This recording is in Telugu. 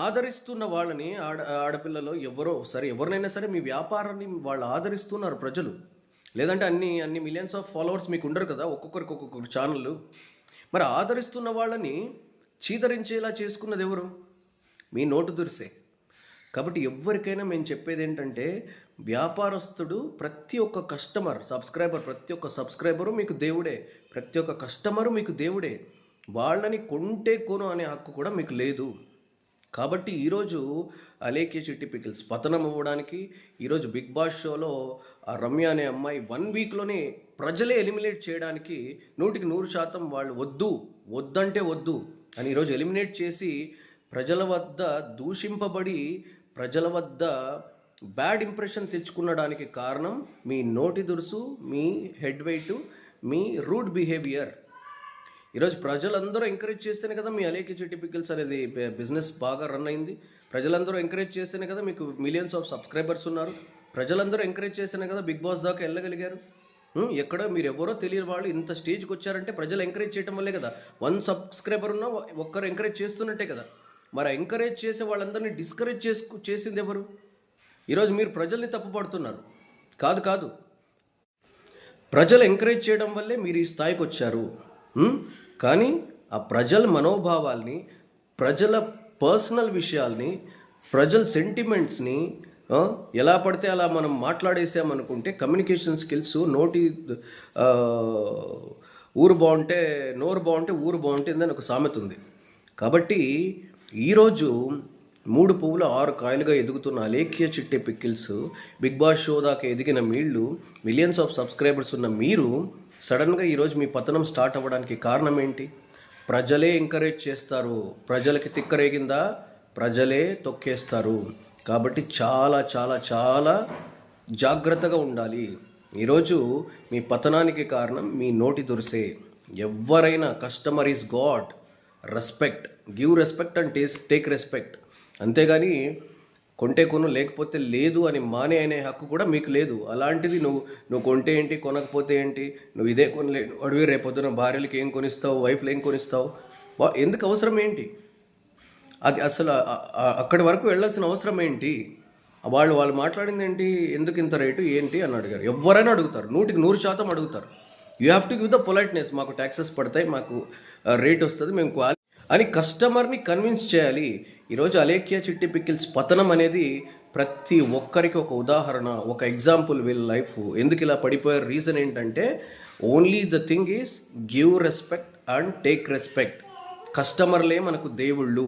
ఆదరిస్తున్న వాళ్ళని ఆడపిల్లలో ఎవరో సరే ఎవరినైనా సరే మీ వ్యాపారాన్ని వాళ్ళు ఆదరిస్తున్నారు ప్రజలు. లేదంటే అన్ని అన్ని మిలియన్స్ ఆఫ్ ఫాలోవర్స్ మీకు ఉండరు కదా, ఒక్కొక్కరికి ఒక్కొక్క ఛానళ్ళు. మరి ఆదరిస్తున్న వాళ్ళని చీదరించేలా చేసుకున్నది ఎవరు? మీ నోటు దురిసే. కాబట్టి ఎవరికైనా మేము చెప్పేది ఏంటంటే, వ్యాపారస్తుడు ప్రతి ఒక్క కస్టమర్ ప్రతి ఒక్క సబ్స్క్రైబరు మీకు దేవుడే, ప్రతి ఒక్క కస్టమరు మీకు దేవుడే. వాళ్ళని కొంటే కొను అనే హక్కు కూడా మీకు లేదు. కాబట్టి ఈరోజు అలేఖ్య చిట్టి పికిల్స్ పతనం అవ్వడానికి, ఈరోజు బిగ్ బాస్ షోలో ఆ రమ్య అనే అమ్మాయి 1 వీక్లోనే ప్రజలే ఎలిమినేట్ చేయడానికి 100% వాళ్ళు వద్దంటే వద్దు అని ఈరోజు ఎలిమినేట్ చేసి ప్రజల వద్ద దూషింపబడి ప్రజల వద్ద బ్యాడ్ ఇంప్రెషన్ తెచ్చుకునడానికి కారణం మీ నోటి దురుసు, మీ హెడ్ వెయిట్, మీ రూడ్ బిహేవియర్. ఈరోజు ప్రజలందరూ ఎంకరేజ్ చేస్తేనే కదా మీ అలేఖ్య చిట్టి పికిల్స్ అనేది బిజినెస్ బాగా రన్ అయింది. ప్రజలందరూ ఎంకరేజ్ చేస్తేనే కదా మీకు మిలియన్స్ ఆఫ్ సబ్స్క్రైబర్స్ ఉన్నారు. ప్రజలందరూ ఎంకరేజ్ చేస్తేనే కదా బిగ్ బాస్ దాకా వెళ్ళగలిగారు. ఎక్కడ మీరు ఎవరో తెలియని వాళ్ళు ఇంత స్టేజ్కి వచ్చారంటే ప్రజలు ఎంకరేజ్ చేయడం వల్లే కదా. 1 సబ్స్క్రైబర్ ఉన్నా ఒక్కరు ఎంకరేజ్ చేస్తున్నట్టే కదా. మరి ఎంకరేజ్ చేసే వాళ్ళందరినీ డిస్కరేజ్ చేసింది ఎవరు? ఈరోజు మీరు ప్రజల్ని తప్పుపడుతున్నారు. కాదు, ప్రజలు ఎంకరేజ్ చేయడం వల్లే మీరు ఈ స్థాయికి వచ్చారు. కానీ ఆ ప్రజల మనోభావాల్ని, ప్రజల పర్సనల్ విషయాల్ని, ప్రజల సెంటిమెంట్స్ని ఎలా పడితే అలా మనం మాట్లాడేసామనుకుంటే కమ్యూనికేషన్ స్కిల్స్ ఊరు బాగుంటే నోరు బాగుంటే ఊరు బాగుంటుందని ఒక సామెత ఉంది. కాబట్టి ఈరోజు 3 పువ్వులు 6 కాయలుగా ఎదుగుతున్న అలేఖ్య చిట్టి పికిల్స్ బిగ్ బాస్ షో దాకా ఎదిగిన మీళ్ళు, మిలియన్స్ ఆఫ్ సబ్స్క్రైబర్స్ ఉన్న మీరు సడన్గా ఈరోజు మీ పతనం స్టార్ట్ అవ్వడానికి కారణం ఏంటి? ప్రజలే ఎంకరేజ్ చేస్తారు. ప్రజలకి తిక్కరేగిందా ప్రజలే తొక్కేస్తారు. కాబట్టి చాలా చాలా చాలా జాగ్రత్తగా ఉండాలి. ఈరోజు మీ పతనానికి కారణం మీ నోటి దురిసే. ఎవరైనా customer is God, respect, give respect and take respect. అంతేగాని కొంటే కొను లేకపోతే లేదు అని మానే అనే హక్కు కూడా మీకు లేదు. అలాంటిది నువ్వు కొంటే ఏంటి, కొనకపోతే ఏంటి, నువ్వు ఇదే కొనలేడు అడివి రేపొద్దున భార్యలకి ఏం కొనిస్తావు, వైఫ్లు ఏం కొనిస్తావు, ఎందుకు అవసరం ఏంటి? అది అసలు అక్కడి వరకు వెళ్ళాల్సిన అవసరం ఏంటి? వాళ్ళు మాట్లాడింది ఏంటి, ఎందుకు ఇంత రేటు ఏంటి అని అడిగారు. ఎవరైనా అడుగుతారు, 100% అడుగుతారు. You have to give the politeness. మాకు ట్యాక్సెస్ పడతాయి, మాకు రేట్ వస్తుంది, మేము అని కస్టమర్ని కన్విన్స్ చేయాలి. ఈరోజు అలేఖ్య చిట్టి పికిల్స్ పతనం అనేది ప్రతి ఒక్కరికి ఒక ఉదాహరణ, ఒక ఎగ్జాంపుల్ వీళ్ళ లైఫ్. ఎందుకు ఇలా పడిపోయే రీజన్ ఏంటంటే, only the thing is give respect and take respect. కస్టమర్లే మనకు దేవుళ్ళు.